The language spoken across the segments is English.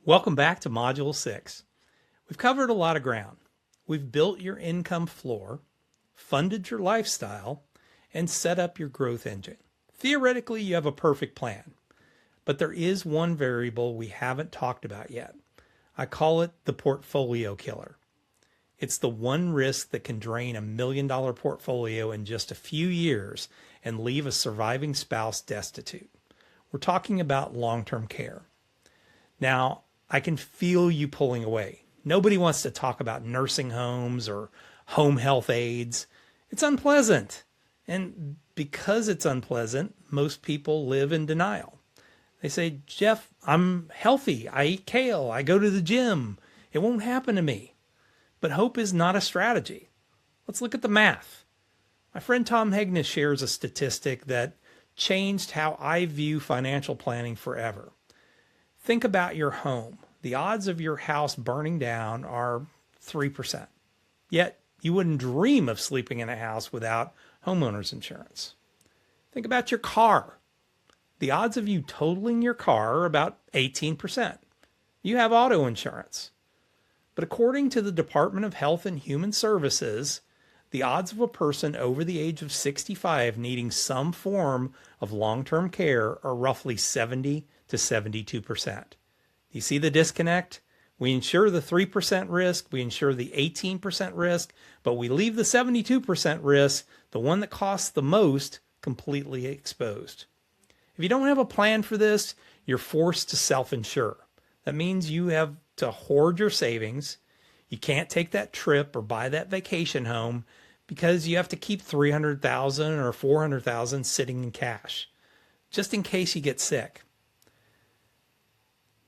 Welcome back to Module 6. We've covered a lot of ground. We've built your income floor, funded your lifestyle, and set up your growth engine. Theoretically, you have a perfect plan, but there is one variable we haven't talked about yet. I call it the portfolio killer. It's the one risk that can drain $1 million portfolio in just a few years and leave a surviving spouse destitute. We're talking about long-term care. Now, I can feel you pulling away. Nobody wants to talk about nursing homes or home health aides. It's unpleasant. And because it's unpleasant, most people live in denial. They say, Jeff, I'm healthy. I eat kale. I go to the gym. It won't happen to me. But hope is not a strategy. Let's look at the math. My friend Tom Hegnes shares a statistic that changed how I view financial planning forever. Think about your home. The odds of your house burning down are 3%. Yet you wouldn't dream of sleeping in a house without homeowners insurance. Think about your car. The odds of you totaling your car are about 18%. You have auto insurance. But according to the Department of Health and Human Services, the odds of a person over the age of 65 needing some form of long-term care are roughly 70 to 72%. You see the disconnect? We insure the 3% risk, we insure the 18% risk, but we leave the 72% risk, the one that costs the most, completely exposed. If you don't have a plan for this, you're forced to self-insure. That means you have to hoard your savings. You can't take that trip or buy that vacation home because you have to keep $300,000 or $400,000 sitting in cash, just in case you get sick.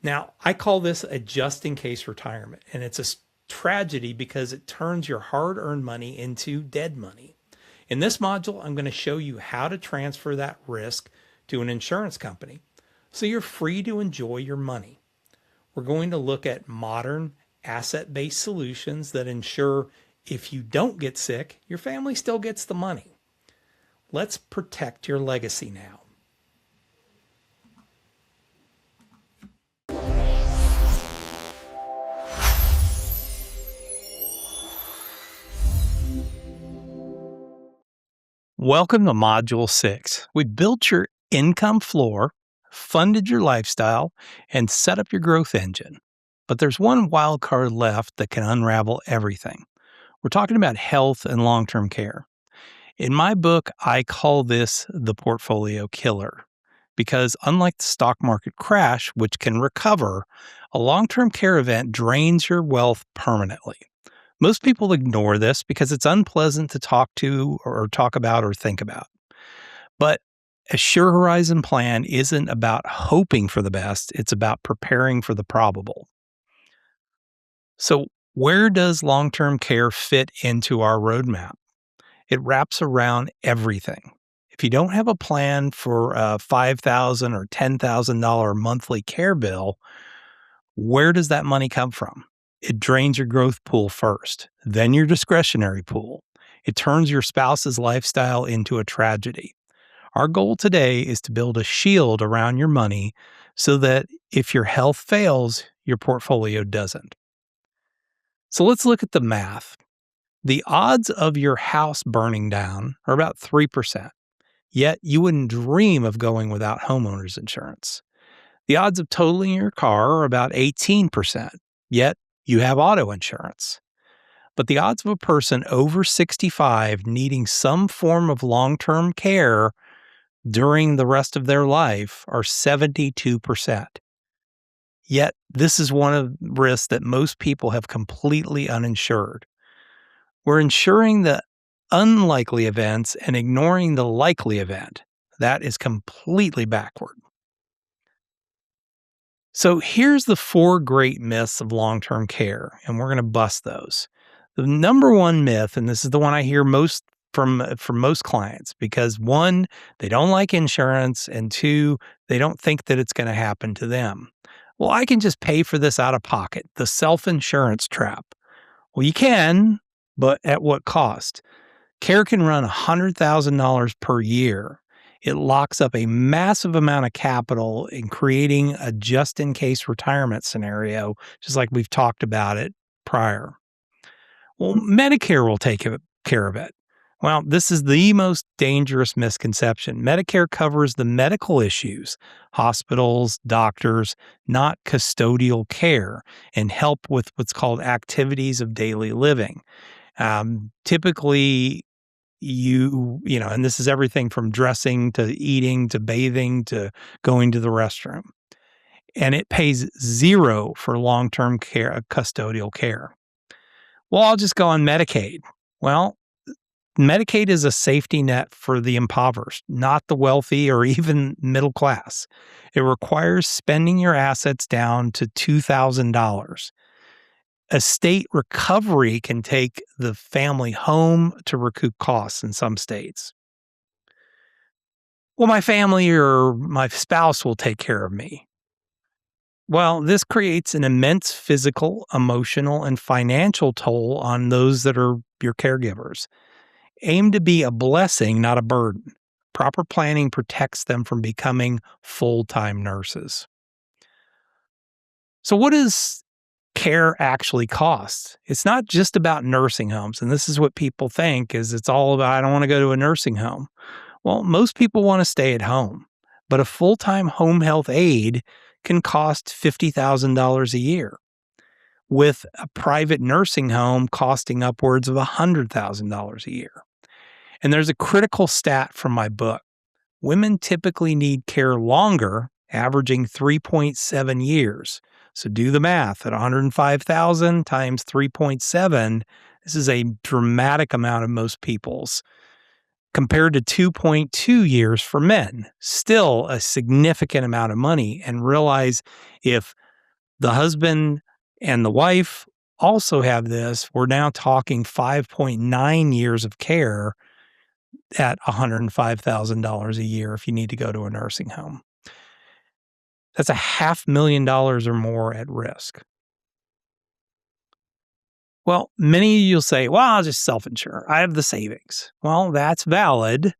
Now, I call this a just-in-case retirement, and it's a tragedy because it turns your hard-earned money into dead money. In this module, I'm going to show you how to transfer that risk to an insurance company so you're free to enjoy your money. We're going to look at modern asset-based solutions that ensure if you don't get sick, your family still gets the money. Let's protect your legacy now. Welcome to Module 6. We built your income floor, funded your lifestyle, and set up your growth engine. But there's one wild card left that can unravel everything. We're talking about health and long-term care. In my book, I call this the portfolio killer because unlike the stock market crash, which can recover, a long-term care event drains your wealth permanently. Most people ignore this because it's unpleasant to talk about or think about. But a Sure Horizon plan isn't about hoping for the best, it's about preparing for the probable. So, where does long-term care fit into our roadmap? It wraps around everything. If you don't have a plan for a $5,000 or $10,000 monthly care bill, where does that money come from? It drains your growth pool first, then your discretionary pool. It turns your spouse's lifestyle into a tragedy. Our goal today is to build a shield around your money so that if your health fails, your portfolio doesn't. So let's look at the math. The odds of your house burning down are about 3%, yet you wouldn't dream of going without homeowners insurance. The odds of totaling your car are about 18%, yet you have auto insurance. But the odds of a person over 65 needing some form of long-term care during the rest of their life are 72%. Yet this is one of the risks that most people have completely uninsured. We're insuring the unlikely events and ignoring the likely event. That is completely backward. So here's the 4 great myths of long-term care, and we're going to bust those. The number one myth, and this is the one I hear most from most clients, because 1, they don't like insurance, and 2, they don't think that it's going to happen to them. Well, I can just pay for this out of pocket, the self-insurance trap. Well, you can, but at what cost? Care can run $100,000 per year. It locks up a massive amount of capital in creating a just-in-case retirement scenario, just like we've talked about it prior. Well, Medicare will take care of it. Well, this is the most dangerous misconception. Medicare covers the medical issues, hospitals, doctors, not custodial care, and help with what's called activities of daily living. Typically, and this is everything from dressing to eating to bathing to going to the restroom. And it pays zero for long-term care, custodial care. Well, I'll just go on Medicaid. Well, Medicaid is a safety net for the impoverished, not the wealthy or even middle class. It requires spending your assets down to $2,000. A state recovery can take the family home to recoup costs in some states. Well, my family or my spouse will take care of me. Well, this creates an immense physical, emotional, and financial toll on those that are your caregivers. Aim to be a blessing, not a burden. Proper planning protects them from becoming full-time nurses. So what does care actually cost? It's not just about nursing homes, and this is what people think is it's all about, I don't want to go to a nursing home. Well, most people want to stay at home, but a full-time home health aide can cost $50,000 a year, with a private nursing home costing upwards of $100,000 a year. And there's a critical stat from my book. Women typically need care longer, averaging 3.7 years. So do the math. At 105,000 times 3.7, this is a dramatic amount of most people's, compared to 2.2 years for men. Still a significant amount of money. And realize if the husband and the wife also have this, we're now talking 5.9 years of care at $105,000 a year if you need to go to a nursing home. That's $500,000 or more at risk. Well, many of you'll say, well, I'll just self-insure. I have the savings. Well, that's valid,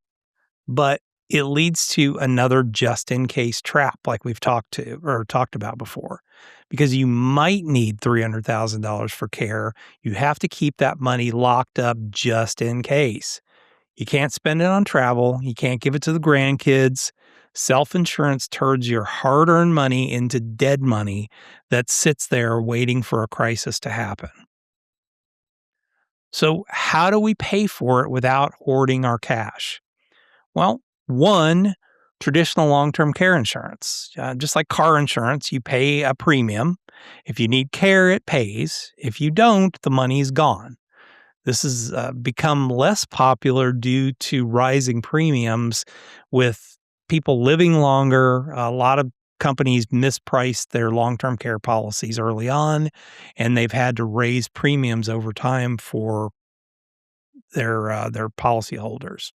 but it leads to another just-in-case trap like we've talked about before. Because you might need $300,000 for care, you have to keep that money locked up just in case. You can't spend it on travel. You can't give it to the grandkids. Self-insurance turns your hard-earned money into dead money that sits there waiting for a crisis to happen. So how do we pay for it without hoarding our cash? Well, one, traditional long-term care insurance. Just like car insurance, you pay a premium. If you need care, it pays. If you don't, the money is gone. This has become less popular due to rising premiums with people living longer. A lot of companies mispriced their long-term care policies early on, and they've had to raise premiums over time for their policyholders.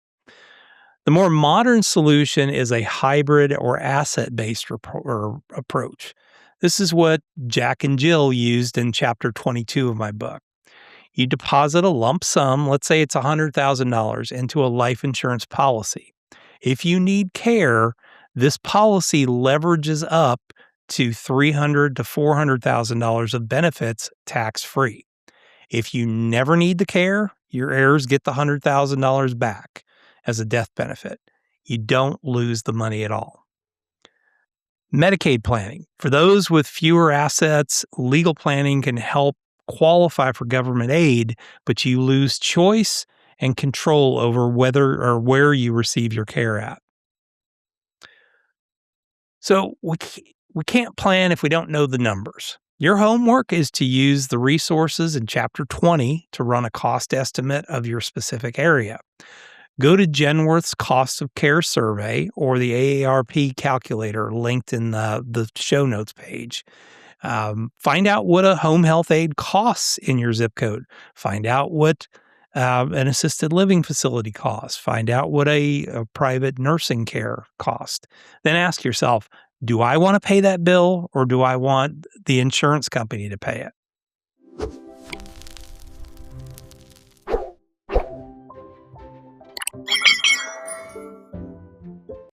The more modern solution is a hybrid or asset-based approach. This is what Jack and Jill used in chapter 22 of my book. You deposit a lump sum, let's say it's $100,000, into a life insurance policy. If you need care, this policy leverages up to $300,000 to $400,000 of benefits tax-free. If you never need the care, your heirs get the $100,000 back as a death benefit. You don't lose the money at all. Medicaid planning. For those with fewer assets, legal planning can help qualify for government aid, but you lose choice and control over whether or where you receive your care at. So we can't plan if we don't know the numbers. Your homework is to use the resources in Chapter 20 to run a cost estimate of your specific area. Go to Genworth's Cost of Care Survey or the AARP calculator linked in the show notes page. Find out what a home health aide costs in your zip code. Find out what an assisted living facility costs. Find out what a private nursing care costs. Then ask yourself, do I want to pay that bill or do I want the insurance company to pay it?